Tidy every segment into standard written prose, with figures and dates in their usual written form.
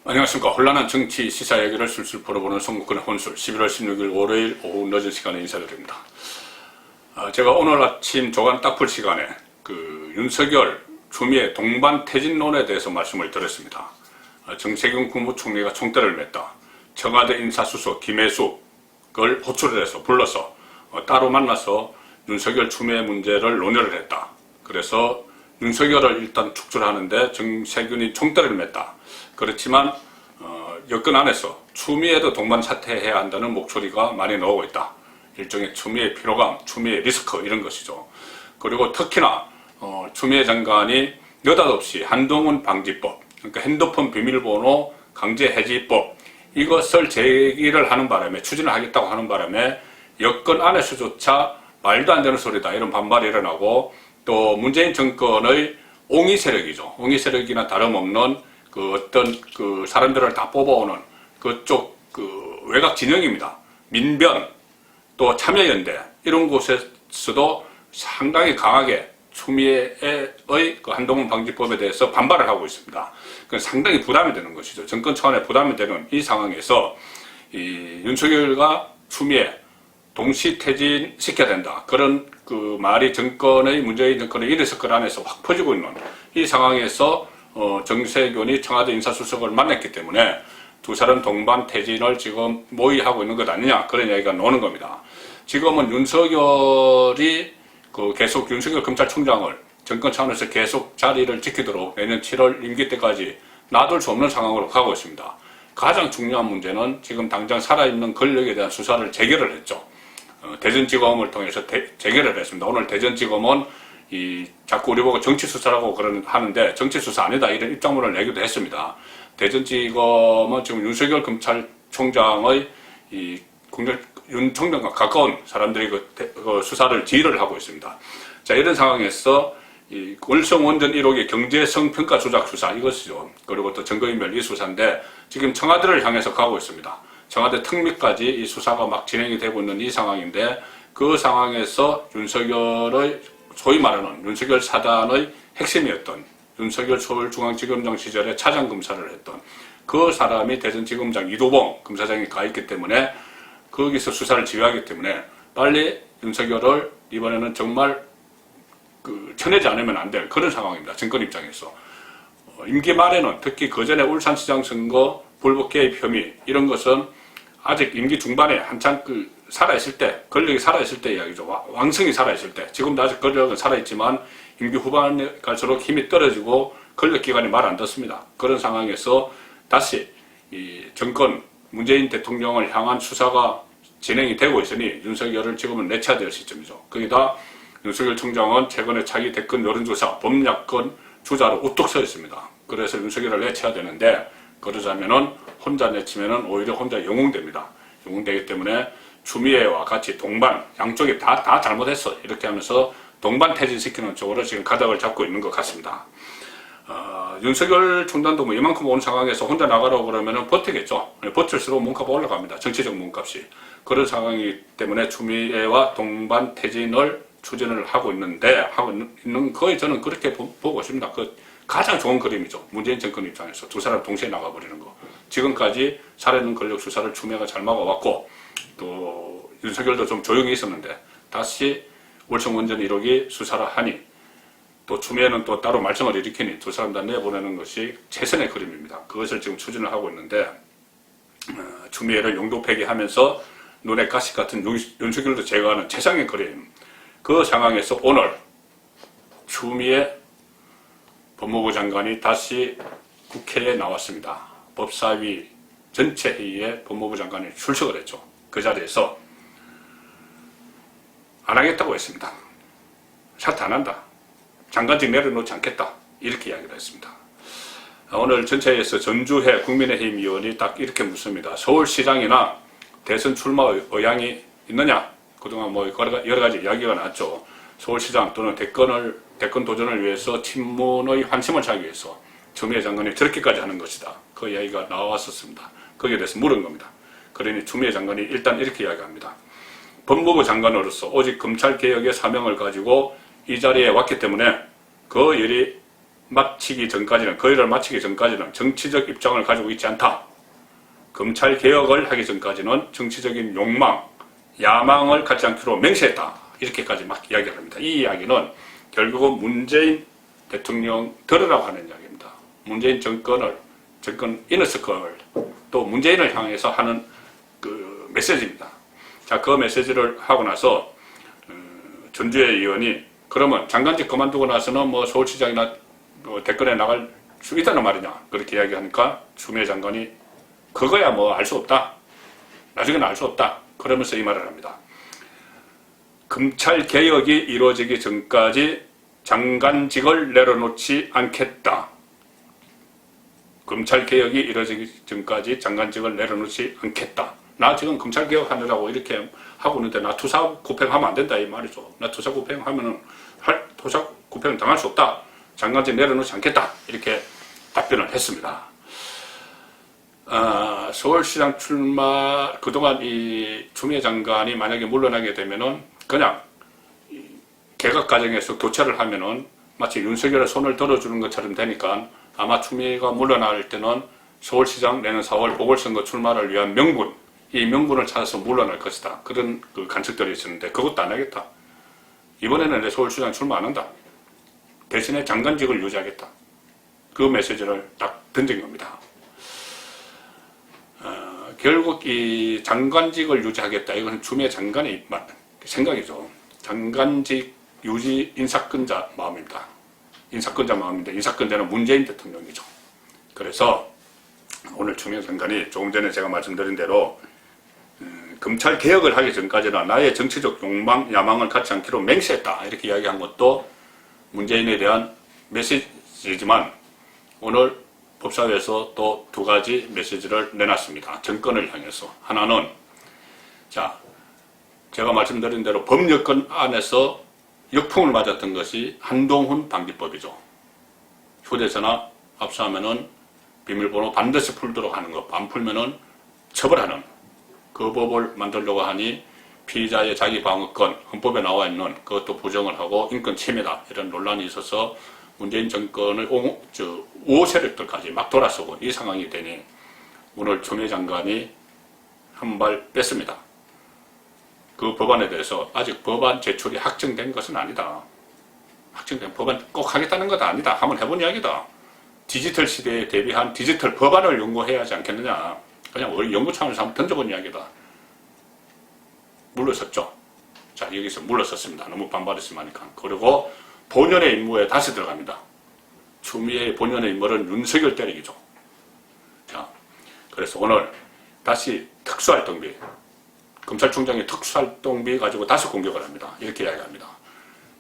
안녕하십니까. 혼란한 정치 시사 얘기를 술술 풀어보는 송국근의 혼술 11월 16일 월요일 오후 늦은 시간에 인사드립니다. 제가 오늘 아침 조간 딱풀 시간에 윤석열, 추미애 동반 퇴진론에 대해서 말씀을 드렸습니다. 정세균 국무총리가 총대를 맸다. 청와대 인사수석 김혜숙을 호출을 해서 불러서 따로 만나서 윤석열, 추미애 문제를 논의를 했다. 그래서 윤석열을 일단 축출하는데 정세균이 총대를 맸다. 그렇지만 여권 안에서 추미애도 동반 사퇴해야 한다는 목소리가 많이 나오고 있다. 일종의 추미애 피로감, 추미애 리스크 이런 것이죠. 그리고 특히나 추미애 장관이 느닷없이 한동훈 방지법, 그러니까 핸드폰 비밀번호 강제 해지법 이것을 제기를 하는 바람에, 추진을 하겠다고 하는 바람에 여권 안에서조차 말도 안 되는 소리다 이런 반발이 일어나고, 또 문재인 정권의 옹이 세력이죠. 옹이 세력이나 다름없는 어떤 사람들을 다 뽑아오는 그쪽 외곽 진영입니다. 민변, 또 참여연대 이런 곳에서도 상당히 강하게 추미애의 한동훈 방지법에 대해서 반발을 하고 있습니다. 상당히 부담이 되는 것이죠. 정권 차원의 부담이 되는 이 상황에서 윤석열과 추미애 동시 퇴진시켜야 된다. 그런 말이 문재인 정권의 인해서권 안에서 확 퍼지고 있는 이 상황에서 정세균이 청와대 인사수석을 만났기 때문에 두 사람 동반 퇴진을 지금 모의하고 있는 것 아니냐, 그런 이야기가 나오는 겁니다. 지금은 윤석열이 계속 윤석열 검찰총장을 정권 차원에서 계속 자리를 지키도록 내년 7월 임기 때까지 놔둘 수 없는 상황으로 가고 있습니다. 가장 중요한 문제는 지금 당장 살아있는 권력에 대한 수사를 재개를 했죠. 대전지검을 통해서 재개를 했습니다. 오늘 대전지검은 자꾸 우리 보고 정치수사라고 하는데 정치수사 아니다 이런 입장문을 내기도 했습니다. 대전지검은 지금 윤석열 검찰총장의 윤 총장과 가까운 사람들이 수사를 지휘를 하고 있습니다. 자, 이런 상황에서 월성 원전 1호기 경제성 평가 조작 수사 이것이죠. 그리고 또 증거인멸 이 수사인데 지금 청와대를 향해서 가고 있습니다. 청와대 특미까지 이 수사가 막 진행이 되고 있는 이 상황인데, 그 상황에서 윤석열의 소위 말하는 윤석열 사단의 핵심이었던 윤석열 서울중앙지검장 시절에 차장검사를 했던 그 사람이 대전지검장 이도봉 검사장이 가 있기 때문에 거기서 수사를 지휘하기 때문에 빨리 윤석열을 이번에는 정말 쳐내지 않으면 안 될 그런 상황입니다. 정권 입장에서. 임기 말에는 특히 그전에 울산시장 선거 불법 개입 혐의 이런 것은 아직 임기 중반에 한참 살아있을 때, 권력이 살아있을 때 이야기죠. 왕성이 살아있을 때. 지금도 아직 권력은 살아있지만 임기 후반에 갈수록 힘이 떨어지고 권력 기관이 말 안 듣습니다. 그런 상황에서 다시 이 정권, 문재인 대통령을 향한 수사가 진행이 되고 있으니 윤석열을 지금은 내쳐야 될 시점이죠. 거기다 윤석열 총장은 최근에 자기 대권 여론조사 범야권 주자로 우뚝 서 있습니다. 그래서 윤석열을 내쳐야 되는데, 그러자면은 혼자 내치면은 오히려 혼자 영웅됩니다. 영웅되기 때문에 추미애와 같이 동반, 양쪽이 다 잘못했어 이렇게 하면서 동반 퇴진시키는 쪽으로 지금 가닥을 잡고 있는 것 같습니다. 윤석열 총장도 이만큼 온 상황에서 혼자 나가라고 그러면은 버티겠죠. 버틸수록 몸값이 올라갑니다. 정치적 몸값이. 그런 상황이기 때문에 추미애와 동반 퇴진을 추진을 하고 있는 거에 저는 그렇게 보고 있습니다. 가장 좋은 그림이죠. 문재인 정권 입장에서 두 사람 동시에 나가버리는 거. 지금까지 살아있는 권력 수사를 추미애가 잘 막아왔고, 또 윤석열도 좀 조용히 있었는데 다시 월성 원전 1호기 수사를 하니, 또 추미애는 또 따로 말썽을 일으키니 두 사람 다 내보내는 것이 최선의 그림입니다. 그것을 지금 추진을 하고 있는데, 추미애를 용도 폐기하면서 눈에 가시 같은 윤석열도 제거하는 최상의 그림. 그 상황에서 오늘 추미애 법무부 장관이 다시 국회에 나왔습니다. 법사위 전체 회의에 법무부 장관이 출석을 했죠. 그 자리에서 안 하겠다고 했습니다. 사퇴 안 한다. 장관직 내려놓지 않겠다. 이렇게 이야기를 했습니다. 오늘 전체에서 전주회 국민의힘 의원이 딱 이렇게 묻습니다. 서울시장이나 대선 출마 의향이 있느냐? 그동안 여러 가지 이야기가 나왔죠. 서울시장 또는 대권 도전을 위해서 친문의 환심을 사기 위해서 추미애 장관이 저렇게까지 하는 것이다. 그 이야기가 나왔었습니다. 거기에 대해서 물은 겁니다. 그러니 추미애 장관이 일단 이렇게 이야기합니다. 법무부 장관으로서 오직 검찰개혁의 사명을 가지고 이 자리에 왔기 때문에 그 일이 마치기 전까지는, 거의를 마치기 전까지는 정치적 입장을 가지고 있지 않다. 검찰 개혁을 하기 전까지는 정치적인 욕망, 야망을 갖지 않기로 맹세했다. 이렇게까지 막 이야기를 합니다. 이 이야기는 결국은 문재인 대통령 들으라고 하는 이야기입니다. 문재인 정권 이너서클, 또 문재인을 향해서 하는 그 메시지입니다. 자, 그 메시지를 하고 나서 전주의 의원이 그러면 장관직 그만두고 나서는 뭐 서울시장이나 뭐 대권에 나갈 수 있다는 말이냐, 그렇게 이야기하니까 추미애 장관이 그거야 뭐 알 수 없다, 나중에는 알 수 없다, 그러면서 이 말을 합니다. 검찰 개혁이 이루어지기 전까지 장관직을 내려놓지 않겠다. 검찰 개혁이 이루어지기 전까지 장관직을 내려놓지 않겠다. 나 지금 검찰 개혁하느라고 이렇게 하고 있는데 나 투사구팽하면 안 된다 이 말이죠. 나 투사구팽하면은 투사구팽 당할 수 없다. 장관직 내려놓지 않겠다. 이렇게 답변을 했습니다. 서울시장 출마, 그동안 이 추미애 장관이 만약에 물러나게 되면은 그냥 개각 과정에서 교체를 하면은 마치 윤석열의 손을 들어주는 것처럼 되니까 아마 추미애가 물러날 때는 서울시장 내년 4월 보궐선거 출마를 위한 명분, 이 명분을 찾아서 물러날 것이다. 그런 그 관측들이 있었는데 그것도 안 하겠다. 이번에는 내 서울시장 출마 안 한다. 대신에 장관직을 유지하겠다. 그 메시지를 딱 던진 겁니다. 결국 이 장관직을 유지하겠다. 이건 추미애 장관의 생각이죠. 장관직 유지 인사권자 마음입니다. 인사권자 마음인데 인사권자는 문재인 대통령이죠. 그래서 오늘 추미애 장관이 조금 전에 제가 말씀드린 대로 검찰 개혁을 하기 전까지는 나의 정치적 욕망, 야망을 갖지 않기로 맹세했다. 이렇게 이야기한 것도 문재인에 대한 메시지지만 오늘 법사위에서 또 두 가지 메시지를 내놨습니다. 정권을 향해서. 하나는 자, 제가 말씀드린 대로 법여권 안에서 역풍을 맞았던 것이 한동훈 방지법이죠. 휴대전화 압수하면은 비밀번호 반드시 풀도록 하는 것, 안 풀면은 처벌하는 그 법을 만들려고 하니 피의자의 자기 방어권, 헌법에 나와 있는 그것도 부정을 하고 인권 침해다 이런 논란이 있어서 문재인 정권의 우호 세력들까지 막 돌아서고 이 상황이 되니 오늘 추미애 장관이 한 발 뺐습니다. 그 법안에 대해서 아직 법안 제출이 확정된 것은 아니다. 확정된 법안 꼭 하겠다는 것 아니다. 한번 해본 이야기다. 디지털 시대에 대비한 디지털 법안을 연구해야 하지 않겠느냐. 그냥 우리 연구 차원에서 한번 던져본 이야기다. 물러섰죠. 자, 여기서 물러섰습니다. 너무 반발했으면 하니까. 그리고 본연의 임무에 다시 들어갑니다. 추미애의 본연의 인물은 윤석열 때리기죠. 자, 그래서 오늘 다시 특수활동비, 검찰총장의 특수활동비 가지고 다시 공격을 합니다. 이렇게 이야기합니다.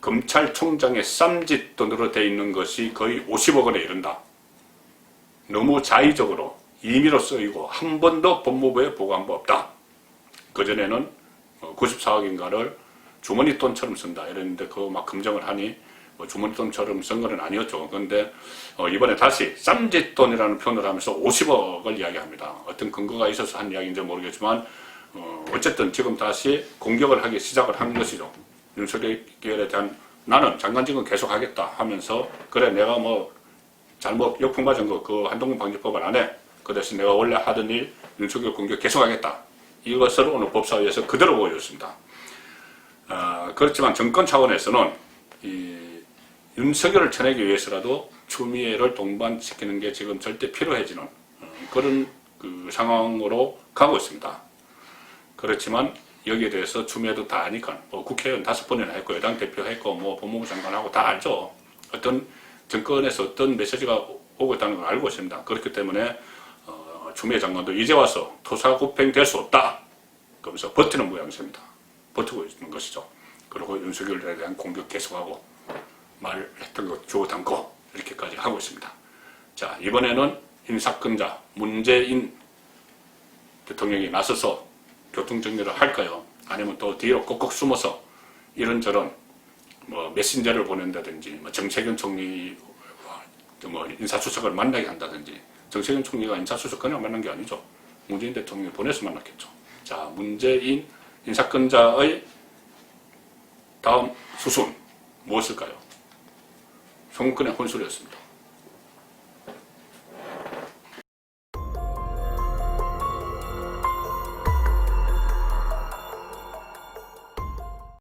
검찰총장의 쌈짓 돈으로 되어 있는 것이 거의 50억 원에 이른다. 너무 자의적으로 임의로 쓰이고 한 번도 법무부에 보고한 바 없다. 그전에는 94억인가를 주머니 돈처럼 쓴다 이랬는데 그거 막 검증을 하니 주머니 돈처럼 쓴 건 아니었죠. 그런데 이번에 다시 쌈짓 돈이라는 표현을 하면서 50억을 이야기합니다. 어떤 근거가 있어서 한 이야기인지 모르겠지만 어쨌든 지금 다시 공격을 하기 시작을 한 것이죠. 윤석열에 대한 나는 장관직은 계속 하겠다 하면서 그래 내가 뭐 잘못 역풍 맞은 거 그 한동훈 방지법을 안 해. 그 대신 내가 원래 하던 일 윤석열 공격 계속 하겠다. 이것을 오늘 법사위에서 그대로 보여줬습니다. 그렇지만 정권 차원에서는 이 윤석열을 쳐내기 위해서라도 추미애를 동반시키는 게 지금 절대 필요해지는 그런 그 상황으로 가고 있습니다. 그렇지만 여기에 대해서 추미애도 다 아니까 국회의원 5번이나 했고 여당 대표 했고 뭐 법무부 장관하고 다 알죠. 어떤 정권에서 어떤 메시지가 오고 있다는 걸 알고 있습니다. 그렇기 때문에 추미애 장관도 이제 와서 토사구팽 될 수 없다. 그러면서 버티는 모양새입니다. 버티고 있는 것이죠. 그리고 윤석열에 대한 공격 계속하고 말했던 거 주워 담고 이렇게까지 하고 있습니다. 자, 이번에는 인사권자 문재인 대통령이 나서서 교통정리를 할까요? 아니면 또 뒤로 꼭꼭 숨어서 이런저런 뭐 메신저를 보낸다든지 뭐 정세균 총리와 뭐 인사수석을 만나게 한다든지. 정세균 총리가 인사수석 그냥 만난 게 아니죠. 문재인 대통령이 보내서 만났겠죠. 자, 문재인 인사권자의 다음 수순 무엇일까요? 송근의 혼술이었습니다.